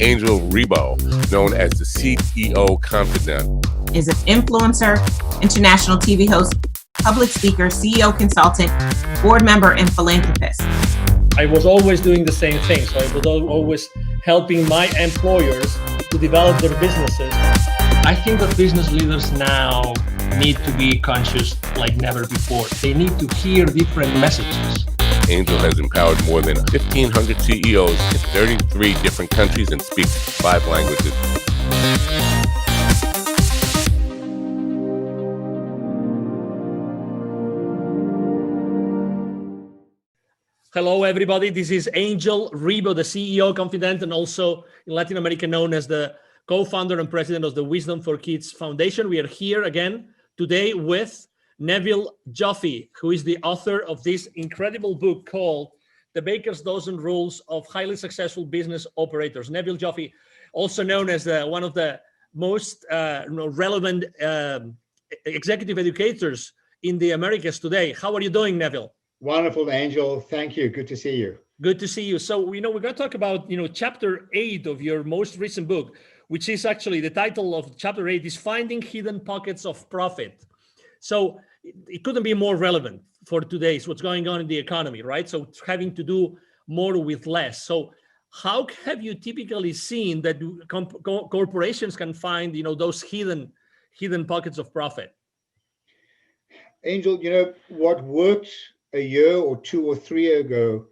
Angel Rebo, known as the CEO Confidant, is an influencer, international TV host, public speaker, CEO consultant, board member, and philanthropist. I was always doing the same thing. So I was always helping my employers to develop their businesses. I think that business leaders now need to be conscious like never before. They need to hear different messages. Angel has empowered more than 1,500 CEOs in 33 different countries and speaks 5 languages. Hello, everybody. This is Angel Rebo, the CEO Confidant, and also in Latin America known as the co-founder and president of the Wisdom for Kids Foundation. We are here again today with Neville Joffe, who is the author of this incredible book called The Baker's Dozen Rules of Highly Successful Business Operators. Neville Joffe, also known as one of the most relevant executive educators in the Americas today. How are you doing, Neville? Wonderful, Angel. Thank you. Good to see you. Good to see you. So, we're going to talk about, chapter 8 of your most recent book, which is actually the title of chapter 8 is Finding Hidden Pockets of Profit. So it couldn't be more relevant for today's what's going on in the economy, right? So it's having to do more with less. So how have you typically seen that corporations can find, those hidden pockets of profit? Angel, what worked a year or 2 or 3 ago,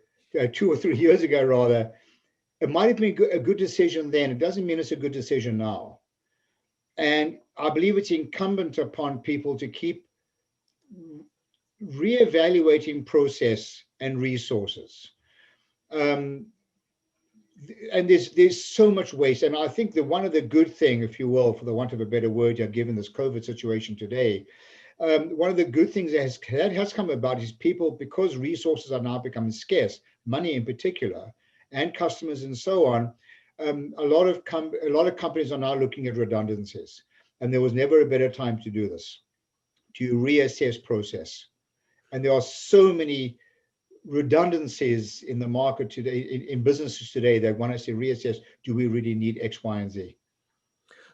2 or 3 years ago, rather, it might have been a good decision then. It doesn't mean it's a good decision now. And I believe it's incumbent upon people to keep reevaluating process and resources. And there's so much waste. And I think that one of the good thing, if you will, for the want of a better word, given this COVID situation today, one of the good things that has come about is people, because resources are now becoming scarce, money in particular, and customers and so on, a lot of companies are now looking at redundancies. And there was never a better time to do this, to reassess process. And there are so many redundancies in the market today, in businesses today, that want us to reassess, do we really need X, Y, and Z?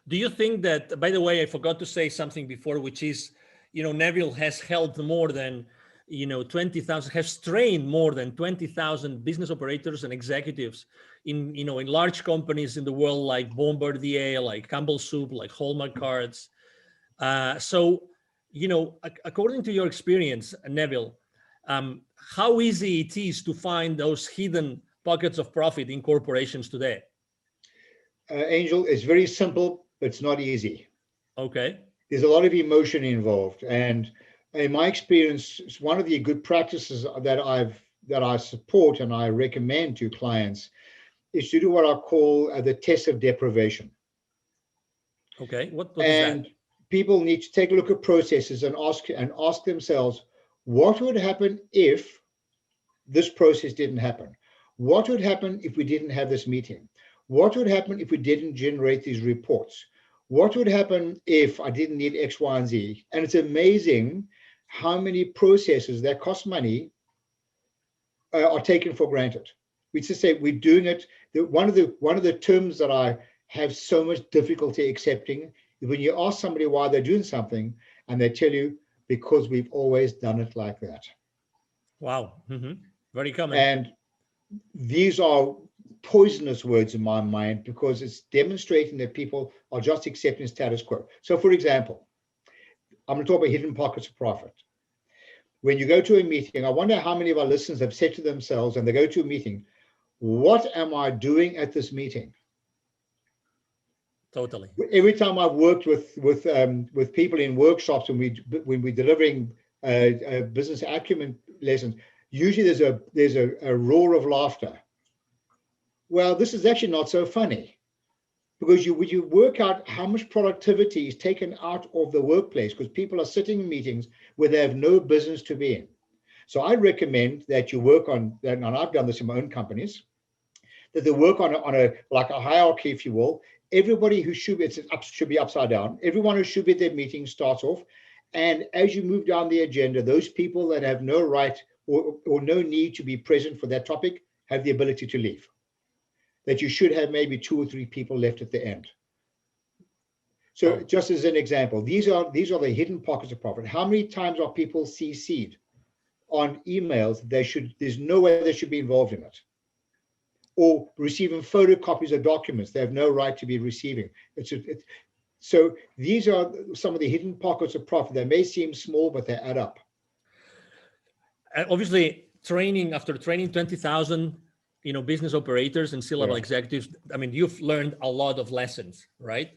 Do you think that, by the way, I forgot to say something before, which is, Neville has helped more than, 20,000, has trained more than 20,000 business operators and executives in large companies in the world, like Bombardier, like Campbell Soup, like Hallmark Cards. So, according to your experience, Neville, how easy it is to find those hidden pockets of profit in corporations today? Angel, it's very simple, but it's not easy. Okay. There's a lot of emotion involved. And in my experience, one of the good practices that I support and I recommend to clients is to do what I call the test of deprivation. Okay, what is that? People need to take a look at processes and ask themselves, what would happen if this process didn't happen? What would happen if we didn't have this meeting? What would happen if we didn't generate these reports? What would happen if I didn't need X, Y, and Z? And it's amazing how many processes that cost money are taken for granted. We just say we're doing it. One of the terms that I have so much difficulty accepting is when you ask somebody why they're doing something, and they tell you, because we've always done it like that. Wow, very common. And these are poisonous words in my mind, because it's demonstrating that people are just accepting status quo. So, for example, I'm going to talk about hidden pockets of profit. When you go to a meeting, I wonder how many of our listeners have said to themselves, and they go to a meeting, what am I doing at this meeting? Totally. Every time I've worked with people in workshops when we're delivering business acumen lessons, usually there's a roar of laughter. Well, this is actually not so funny, because you work out how much productivity is taken out of the workplace, because people are sitting in meetings where they have no business to be in. So I recommend that you work on that, and I've done this in my own companies, that they work on a hierarchy, if you will. Everybody who should be upside down. Everyone who should be at their meeting starts off, and as you move down the agenda, those people that have no right or no need to be present for that topic have the ability to leave. that you should have maybe 2 or 3 people left at the end. So just as an example, these are the hidden pockets of profit. How many times are people CC'd on emails? There's no way they should be involved in it. Or receiving photocopies of documents they have no right to be receiving. So these are some of the hidden pockets of profit. They may seem small, but they add up. Obviously, after training 20,000, business operators and C-level executives, I mean, you've learned a lot of lessons, right?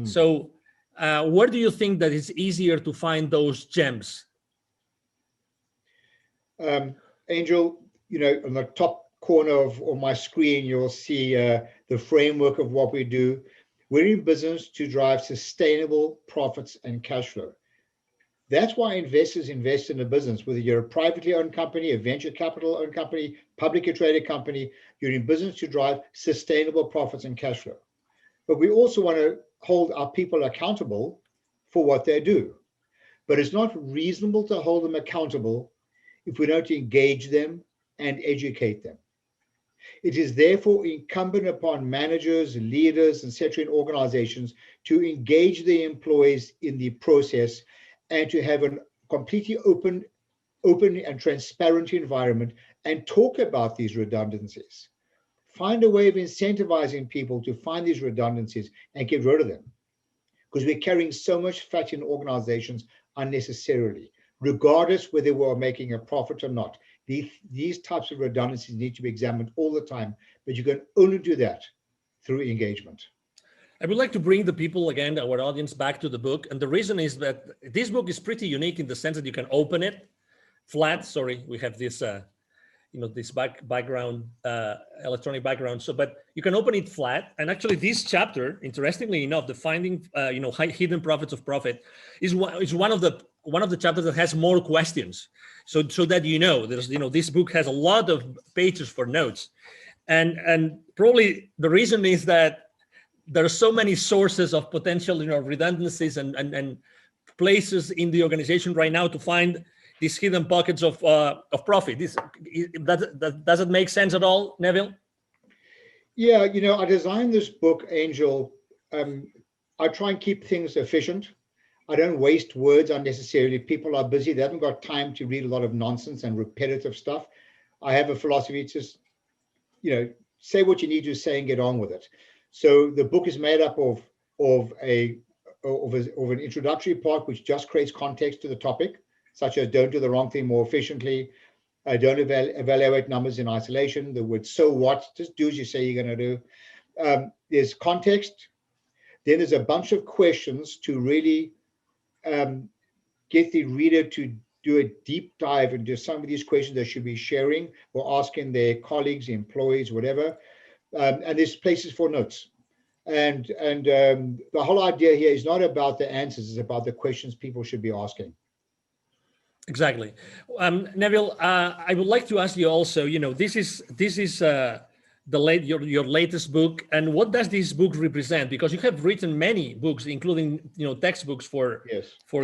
So where do you think that it's easier to find those gems? Angel, on the top corner of my screen, you'll see the framework of what we do. We're in business to drive sustainable profits and cash flow. That's why investors invest in a business, whether you're a privately owned company, a venture capital owned company, publicly traded company, you're in business to drive sustainable profits and cash flow. But we also want to hold our people accountable for what they do. But it's not reasonable to hold them accountable if we don't engage them and educate them. It is therefore incumbent upon managers, leaders, etc. in organizations to engage the employees in the process and to have a completely open and transparent environment and talk about these redundancies. Find a way of incentivizing people to find these redundancies and get rid of them. Because we're carrying so much fat in organizations unnecessarily, regardless whether we're making a profit or not. These types of redundancies need to be examined all the time, but you can only do that through engagement. I would like to bring the people again, our audience, back to the book. And the reason is that this book is pretty unique in the sense that you can open it flat. Sorry, we have this, this background, electronic background. But you can open it flat. And actually this chapter, interestingly enough, the finding, hidden profits of profit is one of the chapters that has more questions. So that, there's, this book has a lot of pages for notes. And probably the reason is that there are so many sources of potential, redundancies and places in the organization right now to find these hidden pockets of profit. Does it make sense at all, Neville? Yeah, I designed this book, Angel. I try and keep things efficient. I don't waste words unnecessarily. People are busy. They haven't got time to read a lot of nonsense and repetitive stuff. I have a philosophy, just, say what you need to say and get on with it. So the book is made up of an introductory part, which just creates context to the topic, such as don't do the wrong thing more efficiently, don't evaluate numbers in isolation, the word so what, just do as you say you're going to do. There's context. Then there's a bunch of questions to really get the reader to do a deep dive into some of these questions they should be sharing or asking their colleagues, employees, whatever. And there's places for notes. And the whole idea here is not about the answers, it's about the questions people should be asking. Exactly. Neville, I would like to ask you also, this is your latest book, and what does this book represent? Because you have written many books, including textbooks for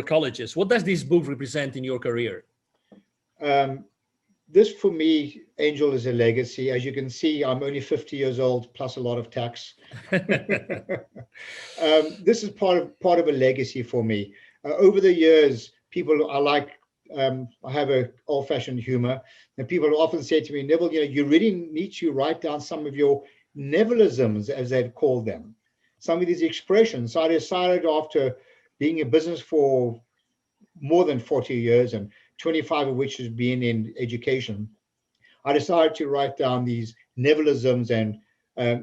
colleges. What does this book represent in your career? This, for me, Angel, is a legacy. As you can see, I'm only 50 years old, plus a lot of tax. This is part of a legacy for me. Over the years, people are like, I have an old-fashioned humor, and people often say to me, Neville, you really need to write down some of your Nevilisms, as they've called them, some of these expressions. So I decided, after being in business for more than 40 years, and 25 of which has been in education, I decided to write down these Nevilisms and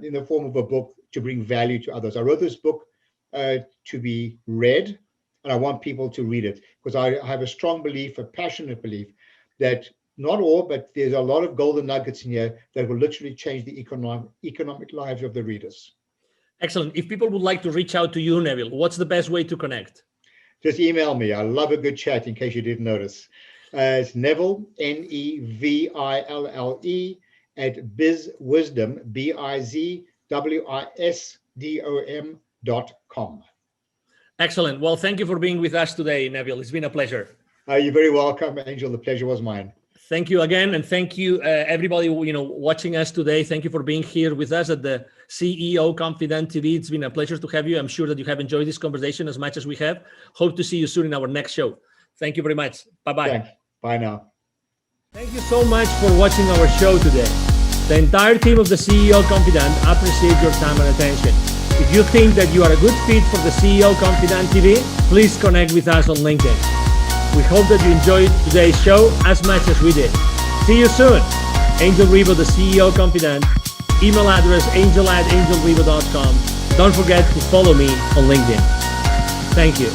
in the form of a book to bring value to others. I wrote this book to be read, and I want people to read it because I have a strong belief, a passionate belief, that not all, but there's a lot of golden nuggets in here that will literally change the economic lives of the readers. Excellent. If people would like to reach out to you, Neville, what's the best way to connect? Just email me. I love a good chat, in case you didn't notice. It's Neville, Neville, @bizwisdom, bizwisdom.com. Excellent. Well, thank you for being with us today, Neville. It's been a pleasure. You're very welcome, Angel. The pleasure was mine. Thank you again, and thank you everybody watching us today. Thank you for being here with us at the CEO Confident TV. It's been a pleasure to have you. I'm sure that you have enjoyed this conversation as much as we have. Hope to see you soon in our next show. Thank you very much. Bye-bye. Thanks. Bye now. Thank you so much for watching our show today. The entire team of the CEO Confident appreciate your time and attention. If you think that you are a good fit for the CEO Confident TV, please connect with us on LinkedIn. We hope that you enjoyed today's show as much as we did. See you soon. Angel Ribo, the CEO Confident. Email address angel@angelribo.com. Don't forget to follow me on LinkedIn. Thank you.